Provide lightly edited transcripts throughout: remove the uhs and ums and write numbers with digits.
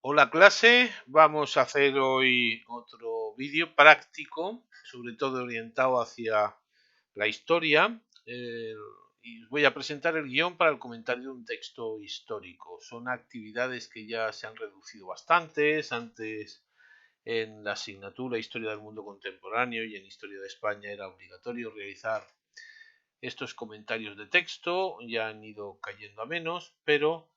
Hola clase, vamos a hacer hoy otro vídeo práctico, sobre todo orientado hacia la historia, y os voy a presentar el guión para el comentario de un texto histórico. Son actividades que ya se han reducido bastantes. Antes en la asignatura Historia del Mundo Contemporáneo y en Historia de España era obligatorio realizar estos comentarios de texto, ya han ido cayendo a menos, pero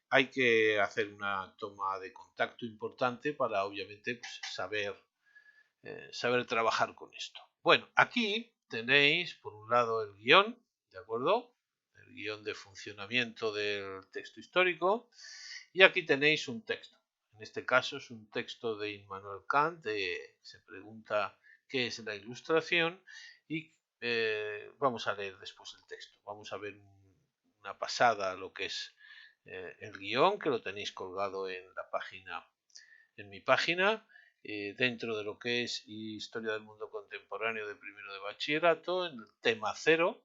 hay que hacer una toma de contacto importante para obviamente pues, saber trabajar con esto. Bueno, aquí tenéis por un lado el guión, ¿de acuerdo? El guión de funcionamiento del texto histórico, y aquí tenéis un texto. En este caso es un texto de Immanuel Kant, se pregunta qué es la ilustración, y vamos a leer después el texto. Vamos a ver una pasada a lo que es el guión, que lo tenéis colgado en la página, en mi página, dentro de lo que es Historia del Mundo Contemporáneo de primero de bachillerato, en el tema 0.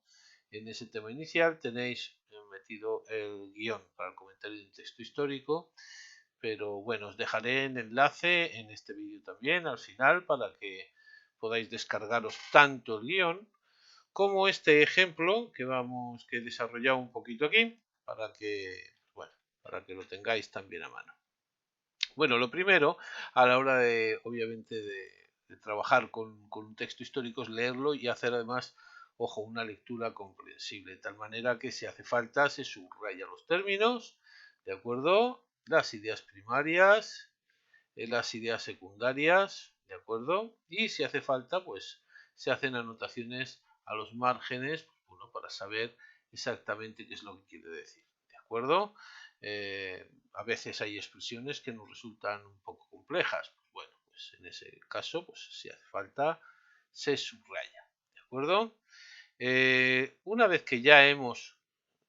En ese tema inicial tenéis metido el guión para el comentario de un texto histórico, pero bueno, os dejaré el enlace en este vídeo también al final para que podáis descargaros tanto el guión como este ejemplo que he desarrollado un poquito aquí para que, bueno, para que lo tengáis también a mano. Bueno, lo primero, a la hora de, obviamente, de trabajar con un texto histórico es leerlo y hacer además, ojo, una lectura comprensible, de tal manera que si hace falta se subraya los términos, ¿de acuerdo? Las ideas primarias, las ideas secundarias, ¿de acuerdo? Y si hace falta, pues se hacen anotaciones a los márgenes, pues, bueno, para saber exactamente qué es lo que quiere decir, ¿de acuerdo? A veces hay expresiones que nos resultan un poco complejas, pues bueno, pues en ese caso, pues si hace falta, se subraya, ¿de acuerdo? Una vez que ya hemos,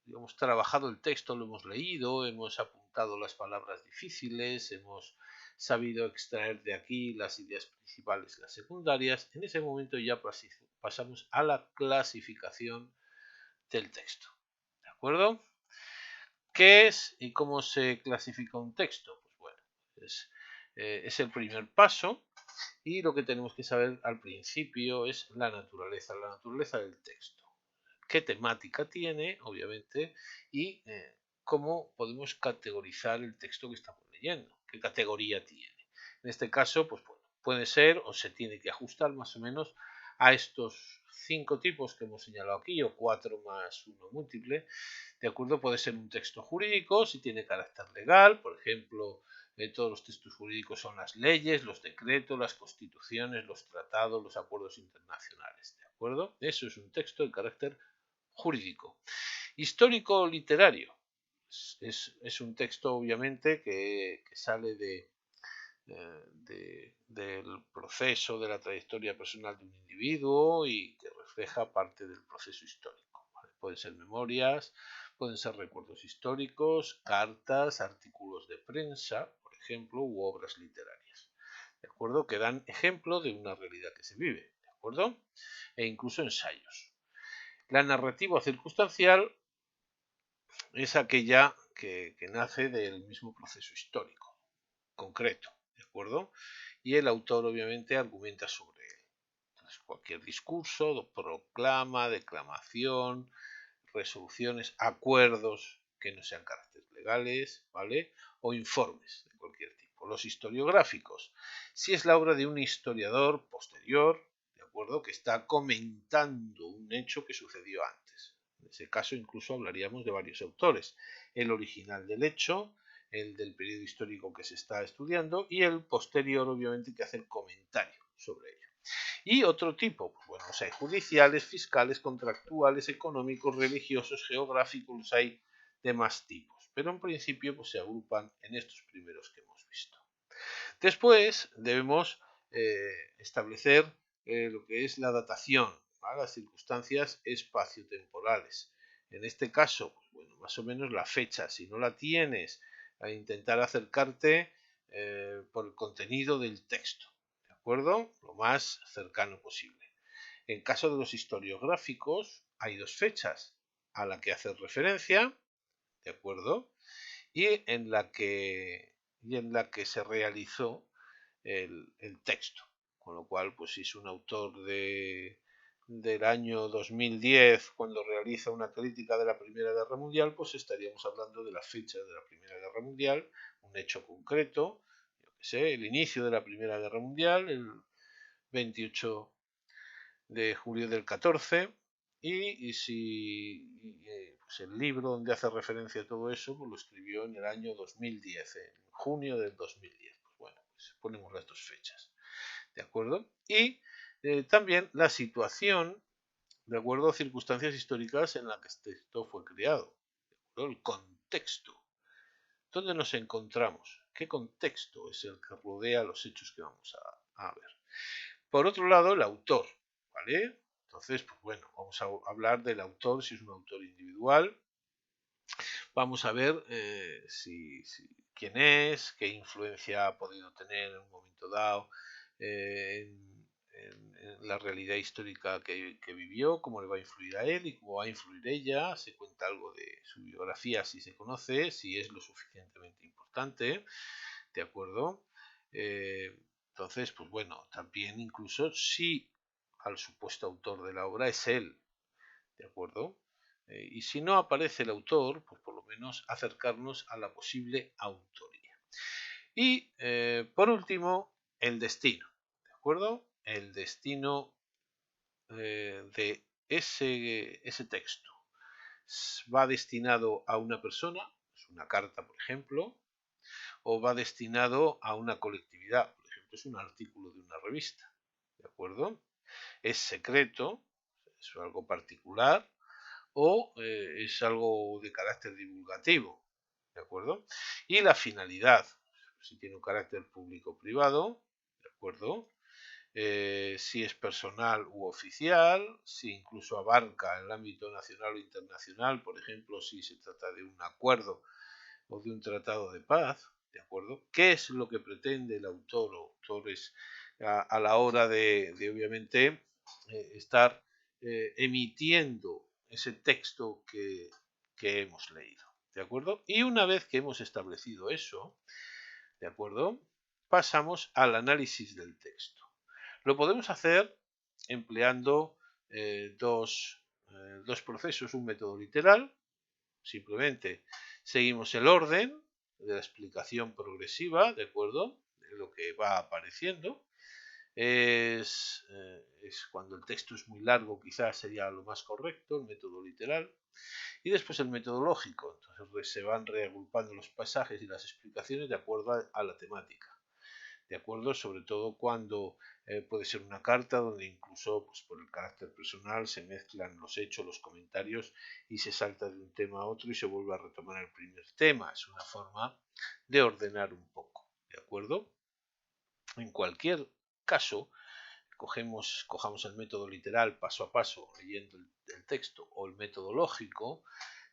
digamos, trabajado el texto, lo hemos leído, hemos apuntado las palabras difíciles, hemos sabido extraer de aquí las ideas principales y las secundarias, en ese momento ya pasamos a la clasificación del texto. ¿De acuerdo? ¿Qué es y cómo se clasifica un texto? Pues bueno, es el primer paso, y lo que tenemos que saber al principio es la naturaleza del texto. ¿Qué temática tiene, obviamente? Y cómo podemos categorizar el texto que estamos leyendo, qué categoría tiene. En este caso, pues bueno, puede ser o se tiene que ajustar más o menos a estos 5 tipos que hemos señalado aquí, o 4 más 1 múltiple. De acuerdo, puede ser un texto jurídico si tiene carácter legal, por ejemplo, todos los textos jurídicos son las leyes, los decretos, las constituciones, los tratados, los acuerdos internacionales. ¿De acuerdo? Eso es un texto de carácter jurídico. Histórico literario. Es un texto, obviamente, que sale del proceso, de la trayectoria personal de un individuo y que refleja parte del proceso histórico. ¿Vale? Pueden ser memorias, pueden ser recuerdos históricos, cartas, artículos de prensa, por ejemplo, u obras literarias. ¿De acuerdo? Que dan ejemplo de una realidad que se vive. ¿De acuerdo? E incluso ensayos. La narrativa circunstancial es aquella que nace del mismo proceso histórico concreto, ¿de acuerdo? Y el autor obviamente argumenta sobre él. Entonces, cualquier discurso, proclama, declamación, resoluciones, acuerdos que no sean caracteres legales, ¿vale? O informes de cualquier tipo. Los historiográficos, si es la obra de un historiador posterior, ¿de acuerdo? Que está comentando un hecho que sucedió antes. En ese caso incluso hablaríamos de varios autores. El original del hecho, el del periodo histórico que se está estudiando y el posterior, obviamente, que hace el comentario sobre ello. Y otro tipo, pues bueno, los hay judiciales, fiscales, contractuales, económicos, religiosos, geográficos, los hay de más tipos. Pero en principio pues se agrupan en estos primeros que hemos visto. Después debemos establecer lo que es la datación, ¿vale? Las circunstancias espaciotemporales. En este caso, pues bueno, más o menos la fecha. Si no la tienes, a intentar acercarte por el contenido del texto, ¿de acuerdo? Lo más cercano posible. En caso de los historiográficos, hay dos fechas a la que hacer referencia, ¿de acuerdo? Y en la que y en la que se realizó el texto. Con lo cual, pues si es un autor del año 2010 cuando realiza una crítica de la Primera Guerra Mundial, pues estaríamos hablando de las fechas de la Primera Guerra Mundial, un hecho concreto, yo que sé, el inicio de la Primera Guerra Mundial, el 28 de julio del 14, y pues el libro donde hace referencia a todo eso, pues lo escribió en el año 2010, en junio del 2010. Pues bueno, pues ponemos las dos fechas, ¿de acuerdo? Y también la situación, de acuerdo a circunstancias históricas en las que esto fue creado, ¿de acuerdo? El contexto. ¿Dónde nos encontramos? ¿Qué contexto es el que rodea los hechos que vamos a ver? Por otro lado, el autor, ¿vale? Entonces, pues bueno, vamos a hablar del autor, si es un autor individual. Vamos a ver quién es, qué influencia ha podido tener en un momento dado en la realidad histórica que vivió, cómo le va a influir a él y cómo va a influir ella. Se cuenta algo de su biografía, si se conoce, si es lo suficientemente importante, ¿de acuerdo? Entonces, pues bueno, también incluso si al supuesto autor de la obra es él, ¿de acuerdo? Y si no aparece el autor, pues por lo menos acercarnos a la posible autoría. Y por último, el destino, ¿de acuerdo? El destino de ese texto. ¿Va destinado a una persona? Es una carta, por ejemplo, o va destinado a una colectividad, por ejemplo, es un artículo de una revista, ¿de acuerdo? Es secreto, es algo particular, o es algo de carácter divulgativo, ¿de acuerdo? Y la finalidad, si tiene un carácter público o privado, ¿de acuerdo? Si es personal u oficial, si incluso abarca el ámbito nacional o internacional, por ejemplo, si se trata de un acuerdo o de un tratado de paz, ¿de acuerdo? ¿Qué es lo que pretende el autor o autores a la hora de obviamente, estar emitiendo ese texto que hemos leído? ¿De acuerdo? Y una vez que hemos establecido eso, ¿de acuerdo? Pasamos al análisis del texto. Lo podemos hacer empleando dos procesos, un método literal. Simplemente seguimos el orden de la explicación progresiva, ¿de acuerdo? De lo que va apareciendo. Es cuando el texto es muy largo, quizás sería lo más correcto, el método literal. Y después el metodológico. Entonces se van reagrupando los pasajes y las explicaciones de acuerdo a la temática. ¿De acuerdo? Sobre todo cuando puede ser una carta donde incluso pues, por el carácter personal se mezclan los hechos, los comentarios y se salta de un tema a otro y se vuelve a retomar el primer tema. Es una forma de ordenar un poco, ¿de acuerdo? En cualquier caso, cojamos el método literal paso a paso leyendo el texto o el método lógico,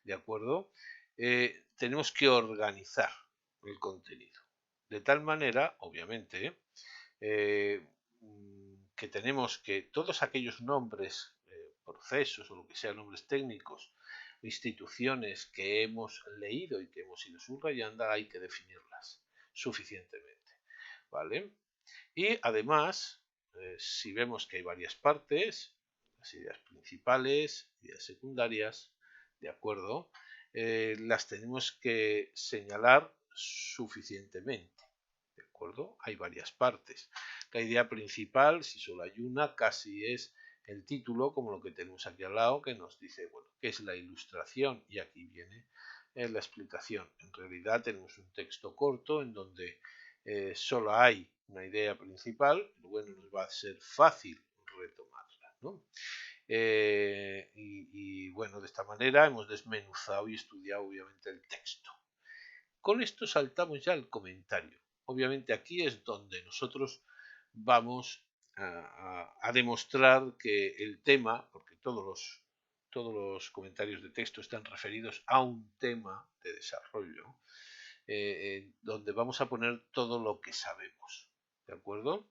¿de acuerdo? Tenemos que organizar el contenido. De tal manera, obviamente, que tenemos que todos aquellos nombres, procesos o lo que sea, nombres técnicos, instituciones que hemos leído y que hemos ido subrayando, hay que definirlas suficientemente, ¿vale? Y además, si vemos que hay varias partes, las ideas principales, ideas secundarias, ¿de acuerdo? Las tenemos que señalar suficientemente, ¿de acuerdo? Hay varias partes. La idea principal, si solo hay una, casi es el título, como lo que tenemos aquí al lado, que nos dice, bueno, qué es la ilustración, y aquí viene la explicación. En realidad tenemos un texto corto en donde solo hay una idea principal, pero bueno, nos va a ser fácil retomarla, ¿no? Y bueno, de esta manera hemos desmenuzado y estudiado obviamente el texto. Con esto saltamos ya al comentario. Obviamente aquí es donde nosotros vamos a demostrar que el tema, porque todos los comentarios de texto están referidos a un tema de desarrollo, donde vamos a poner todo lo que sabemos, ¿de acuerdo?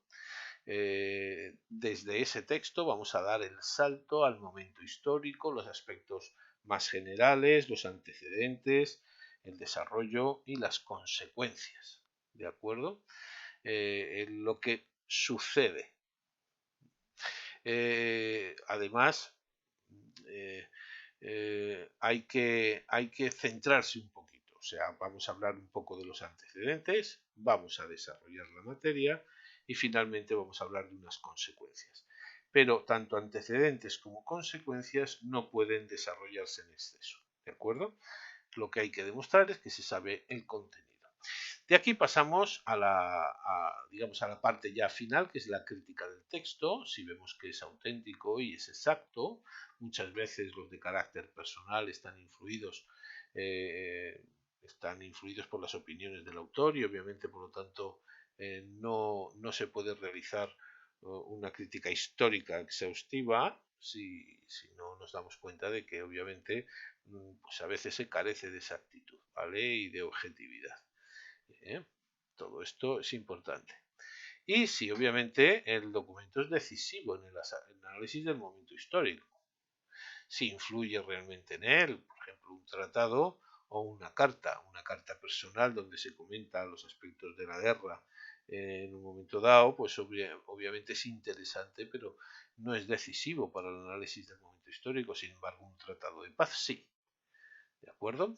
Desde ese texto vamos a dar el salto al momento histórico, los aspectos más generales, los antecedentes, el desarrollo y las consecuencias, ¿de acuerdo? En lo que sucede. Además, eh, hay que centrarse un poquito. O sea, vamos a hablar un poco de los antecedentes, vamos a desarrollar la materia y finalmente vamos a hablar de unas consecuencias. Pero tanto antecedentes como consecuencias no pueden desarrollarse en exceso. ¿De acuerdo? Lo que hay que demostrar es que se sabe el contenido. De aquí pasamos digamos, a la parte ya final, que es la crítica del texto. Si vemos que es auténtico y es exacto, muchas veces los de carácter personal están influidos por las opiniones del autor y obviamente, por lo tanto, no se puede realizar una crítica histórica exhaustiva si no nos damos cuenta de que obviamente pues a veces se carece de exactitud, ¿vale? Y de objetividad. ¿eh? Todo esto es importante. Y sí, obviamente el documento es decisivo en el análisis del momento histórico. Si influye realmente en él, por ejemplo, un tratado o una carta personal donde se comentan los aspectos de la guerra en un momento dado, pues obviamente es interesante, pero no es decisivo para el análisis del momento histórico. Sin embargo, un tratado de paz sí. ¿De acuerdo?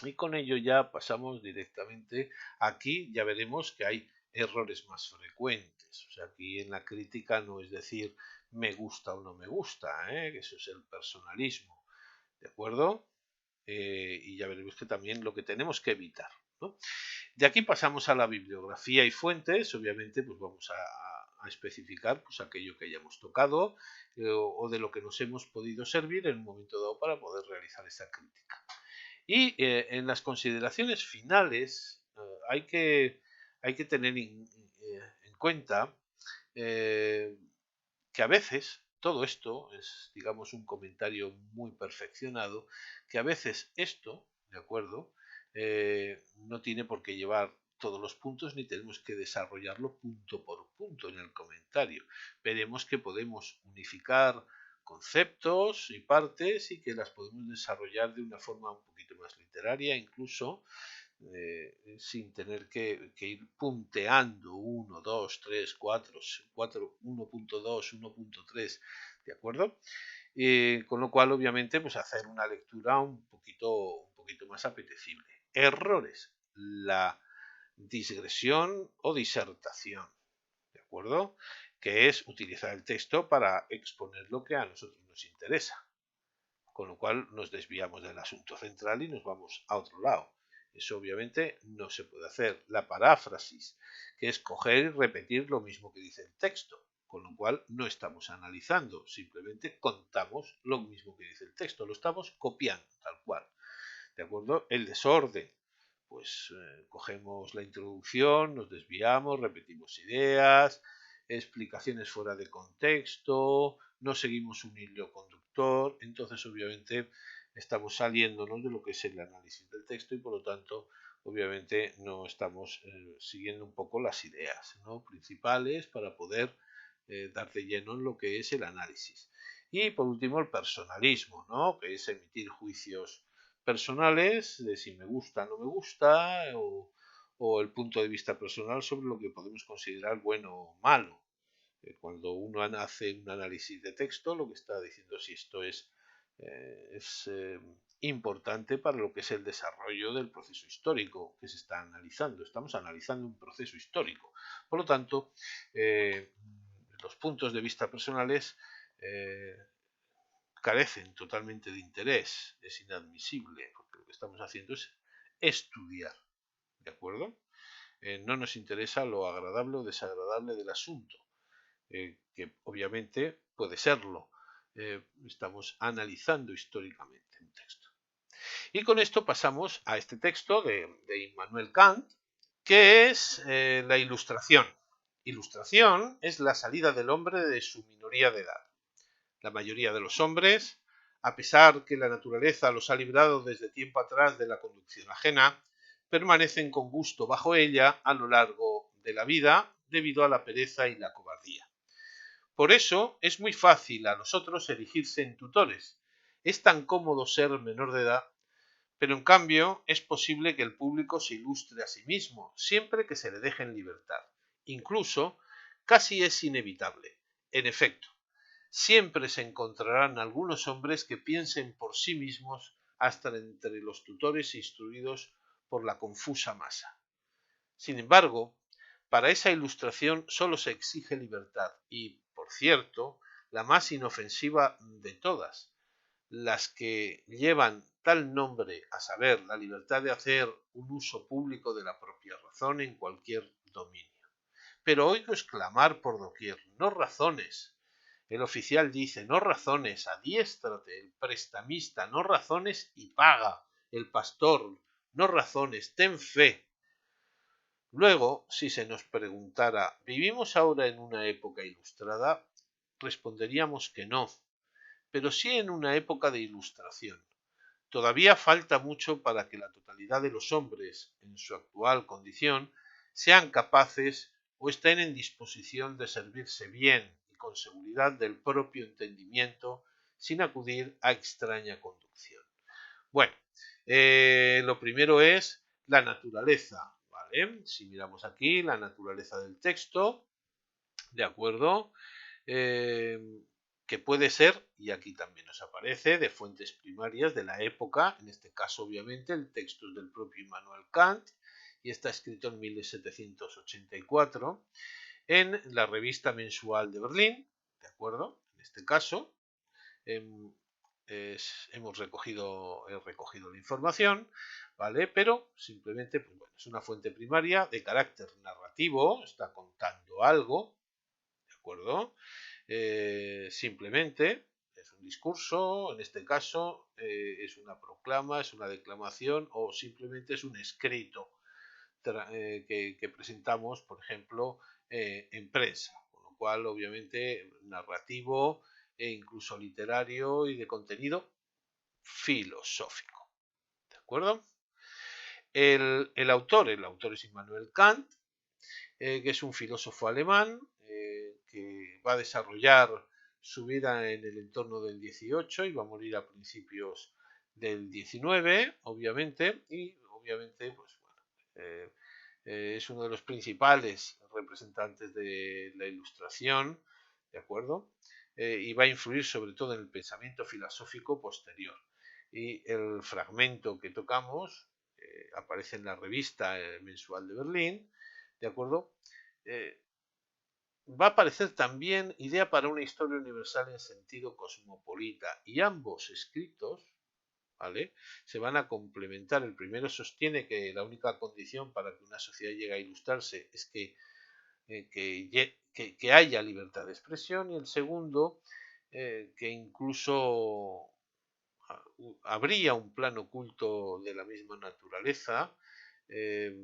Y con ello ya pasamos directamente. Aquí ya veremos que hay errores más frecuentes. O sea, aquí en la crítica no es decir me gusta o no me gusta, que eso es el personalismo. ¿De acuerdo? Y ya veremos que también lo que tenemos que evitar, ¿no? De aquí pasamos a la bibliografía y fuentes. Obviamente, pues vamos a especificar pues, aquello que hayamos tocado o de lo que nos hemos podido servir en un momento dado para poder realizar esta crítica. Y en las consideraciones finales hay que tener en cuenta eh, que a veces todo esto es, digamos, un comentario muy perfeccionado, que a veces esto, ¿de acuerdo? No tiene por qué llevar todos los puntos ni tenemos que desarrollarlo punto por punto en el comentario. Veremos que podemos unificar conceptos y partes y que las podemos desarrollar de una forma un poquito más literaria, incluso sin tener que ir punteando 1, 2, 3, 4, 1.2, 1.3, ¿de acuerdo? Con lo cual, obviamente, pues hacer una lectura un poquito más apetecible. Errores. La digresión o disertación, ¿de acuerdo? Que es utilizar el texto para exponer lo que a nosotros nos interesa. Con lo cual nos desviamos del asunto central y nos vamos a otro lado. Eso obviamente no se puede hacer. La paráfrasis, que es coger y repetir lo mismo que dice el texto, con lo cual no estamos analizando, simplemente contamos lo mismo que dice el texto, lo estamos copiando tal cual. ¿De acuerdo? El desorden, pues cogemos la introducción, nos desviamos, repetimos ideas, explicaciones fuera de contexto, no seguimos un hilo conductor, entonces obviamente estamos saliéndonos de lo que es el análisis del texto y por lo tanto obviamente no estamos siguiendo un poco las ideas, ¿no?, principales para poder dar de lleno en lo que es el análisis. Y por último el personalismo, ¿no?, que es emitir juicios personales de si me gusta o no me gusta o el punto de vista personal sobre lo que podemos considerar bueno o malo. Cuando uno hace un análisis de texto, lo que está diciendo si esto es importante para lo que es el desarrollo del proceso histórico que se está analizando. Estamos analizando un proceso histórico. Por lo tanto, los puntos de vista personales carecen totalmente de interés, es inadmisible, porque lo que estamos haciendo es estudiar, ¿de acuerdo? No nos interesa lo agradable o desagradable del asunto, que obviamente puede serlo. Estamos analizando históricamente un texto. Y con esto pasamos a este texto de Immanuel Kant, que es la ilustración. Ilustración es la salida del hombre de su minoría de edad. La mayoría de los hombres, a pesar que la naturaleza los ha librado desde tiempo atrás de la conducción ajena, permanecen con gusto bajo ella a lo largo de la vida debido a la pereza y la cobardía. Por eso es muy fácil a nosotros erigirse en tutores. Es tan cómodo ser menor de edad Pero en cambio es posible que el público se ilustre a sí mismo, siempre que se le deje en libertad. Incluso, casi es inevitable. En efecto, siempre se encontrarán algunos hombres que piensen por sí mismos hasta entre los tutores instruidos por la confusa masa. Sin embargo, para esa ilustración solo se exige libertad y, por cierto, la más inofensiva de todas, las que llevan tal nombre, a saber, la libertad de hacer un uso público de la propia razón en cualquier dominio. Pero oigo exclamar por doquier, no razones. El oficial dice, no razones, adiéstrate. El prestamista, no razones y paga. El pastor, no razones, ten fe. Luego, si se nos preguntara, ¿vivimos ahora en una época ilustrada? Responderíamos que no, pero sí en una época de ilustración. Todavía falta mucho para que la totalidad de los hombres, en su actual condición, sean capaces o estén en disposición de servirse bien y con seguridad del propio entendimiento sin acudir a extraña conducción. Bueno, lo primero es la naturaleza, ¿vale? Si miramos aquí la naturaleza del texto, ¿de acuerdo? eh, que puede ser, y aquí también nos aparece, de fuentes primarias de la época, en este caso obviamente el texto es del propio Immanuel Kant y está escrito en 1784 en la revista mensual de Berlín, ¿de acuerdo? En este caso em, he recogido la información, ¿vale? Pero simplemente, pues bueno, es una fuente primaria de carácter narrativo, está contando algo, ¿de acuerdo? Simplemente es un discurso, en este caso es una proclama, es una declamación o simplemente es un escrito que presentamos, por ejemplo, en prensa, con lo cual obviamente narrativo e incluso literario y de contenido filosófico, ¿de acuerdo? El autor es Immanuel Kant, que es un filósofo alemán que va a desarrollar su vida en el entorno del 18 y va a morir a principios del 19, obviamente, y obviamente, pues bueno, es uno de los principales representantes de la Ilustración, ¿de acuerdo? Y va a influir sobre todo en el pensamiento filosófico posterior. Y el fragmento que tocamos aparece en la revista mensual de Berlín, ¿de acuerdo? Eh, Va a aparecer también Idea para una historia universal en sentido cosmopolita y ambos escritos, ¿vale? Se van a complementar. El primero sostiene que la única condición para que una sociedad llegue a ilustrarse es que haya libertad de expresión y el segundo que incluso habría un plano oculto de la misma naturaleza eh,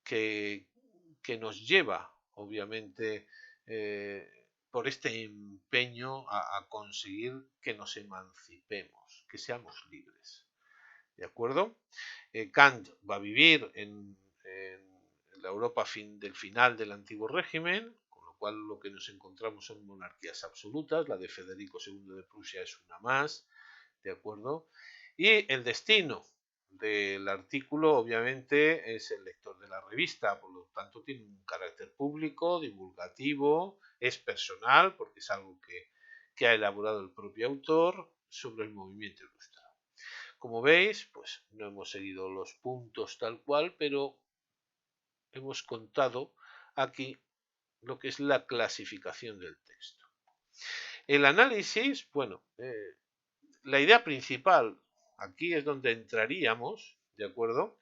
que, que nos lleva, obviamente, por este empeño a conseguir que nos emancipemos, que seamos libres. ¿De acuerdo? Kant va a vivir en la Europa del final del antiguo régimen, con lo cual lo que nos encontramos son monarquías absolutas, la de Federico II de Prusia es una más, ¿de acuerdo? Y el destino del artículo obviamente es el lector de la revista, por lo tanto tiene un carácter público, divulgativo, es personal, porque es algo que ha elaborado el propio autor sobre el movimiento ilustrado. Como veis, pues no hemos seguido los puntos tal cual, pero hemos contado aquí lo que es la clasificación del texto. El análisis, bueno, la idea principal, aquí es donde entraríamos, ¿de acuerdo?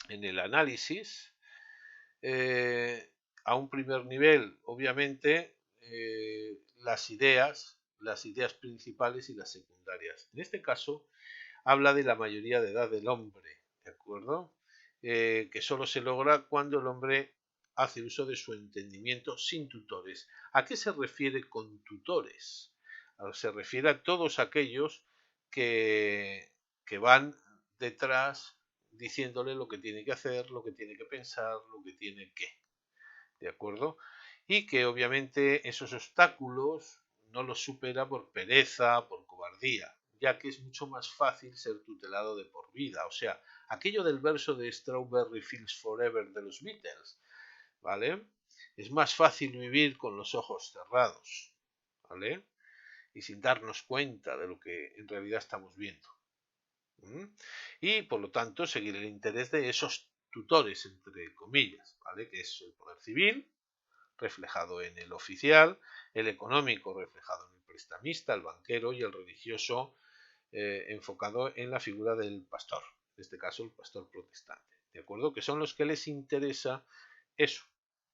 En el análisis, a un primer nivel, obviamente, las ideas principales y las secundarias. En este caso, habla de la mayoría de edad del hombre, ¿de acuerdo? Que solo se logra cuando el hombre hace uso de su entendimiento sin tutores. ¿A qué se refiere con tutores? Se refiere a todos aquellos que van detrás diciéndole lo que tiene que hacer, lo que tiene que pensar, lo que tiene que, ¿de acuerdo? Y que obviamente esos obstáculos no los supera por pereza, por cobardía. ya que es mucho más fácil ser tutelado de por vida. O sea, aquello del verso de Strawberry Fields Forever de los Beatles, ¿vale? Es más fácil vivir con los ojos cerrados, ¿vale? Y sin darnos cuenta de lo que en realidad estamos viendo. Y por lo tanto seguir el interés de esos tutores, entre comillas, ¿vale? Que es el poder civil, reflejado en el oficial, el económico reflejado en el prestamista, el banquero, y el religioso enfocado en la figura del pastor, en este caso el pastor protestante, ¿de acuerdo? Que son los que les interesa eso,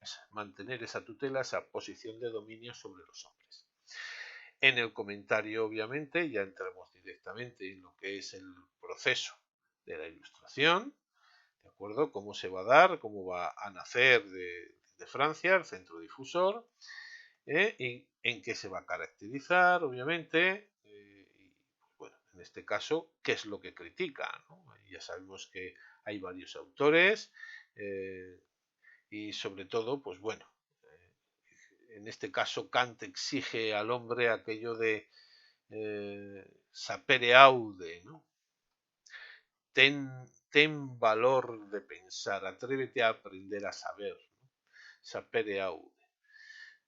es mantener esa tutela, esa posición de dominio sobre los hombres. En el comentario, obviamente, ya entramos directamente en lo que es el proceso de la ilustración, ¿de acuerdo? Cómo se va a dar, cómo va a nacer de Francia, el centro difusor, y en qué se va a caracterizar, obviamente, y pues bueno, en este caso, qué es lo que critica, ¿no? Ya sabemos que hay varios autores, y sobre todo, pues bueno, en este caso Kant exige al hombre aquello de sapere aude, ¿no? Ten valor de pensar, atrévete a aprender a saber, ¿no? Sapere aude.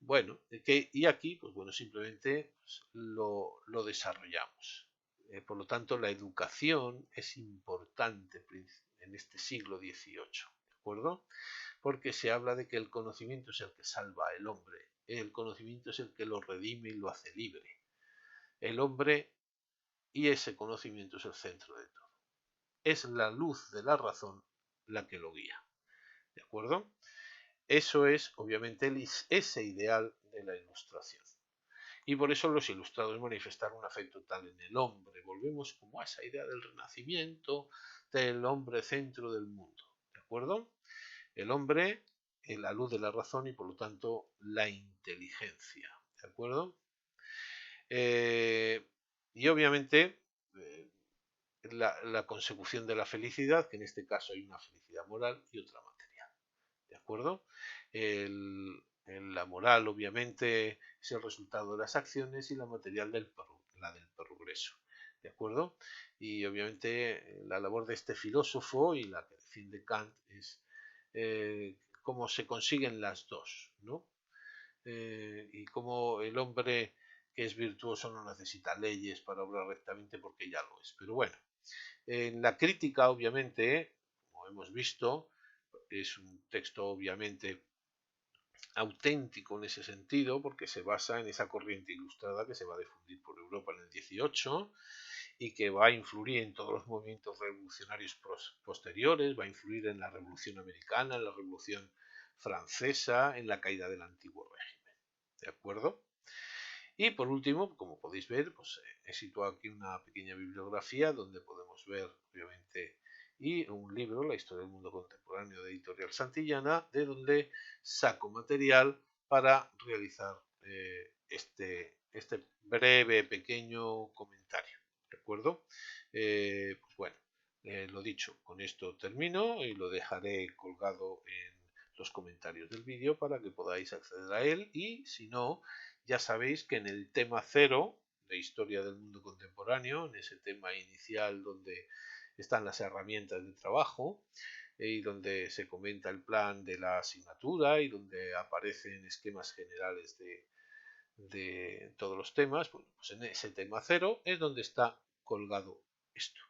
Bueno, y aquí, pues bueno, simplemente pues, lo desarrollamos. Por lo tanto, la educación es importante en este siglo XVIII, ¿de acuerdo? Porque se habla de que el conocimiento es el que salva al hombre, el conocimiento es el que lo redime y lo hace libre. El hombre y ese conocimiento es el centro de todo. Es la luz de la razón la que lo guía, ¿de acuerdo? Eso es, obviamente, ese ideal de la ilustración. Y por eso los ilustrados manifestaron un afecto tal en el hombre. Volvemos como a esa idea del renacimiento, del hombre centro del mundo, ¿de acuerdo? El hombre en la luz de la razón y por lo tanto la inteligencia, ¿de acuerdo? Y obviamente la consecución de la felicidad, que en este caso hay una felicidad moral y otra material, ¿de acuerdo? La moral obviamente es el resultado de las acciones y la material la del progreso, ¿de acuerdo? Y obviamente la labor de este filósofo y la que defiende Kant es cómo se consiguen las dos, ¿no? Y cómo el hombre que es virtuoso no necesita leyes para obrar rectamente porque ya lo es. Pero bueno, en la crítica, obviamente, como hemos visto, es un texto obviamente auténtico en ese sentido, porque se basa en esa corriente ilustrada que se va a difundir por Europa en el 18 y que va a influir en todos los movimientos revolucionarios posteriores, va a influir en la Revolución Americana, en la Revolución Francesa, en la caída del antiguo régimen. ¿De acuerdo? Y por último, como podéis ver, pues he situado aquí una pequeña bibliografía donde podemos ver, obviamente, y un libro, La historia del mundo contemporáneo de Editorial Santillana, de donde saco material para realizar este breve, pequeño comentario. ¿De acuerdo? Pues bueno, lo dicho, con esto termino y lo dejaré colgado en los comentarios del vídeo para que podáis acceder a él y si no, ya sabéis que en el tema 0 de historia del mundo contemporáneo, en ese tema inicial donde están las herramientas de trabajo y donde se comenta el plan de la asignatura y donde aparecen esquemas generales de todos los temas, bueno, pues en ese tema 0 es donde está colgado esto.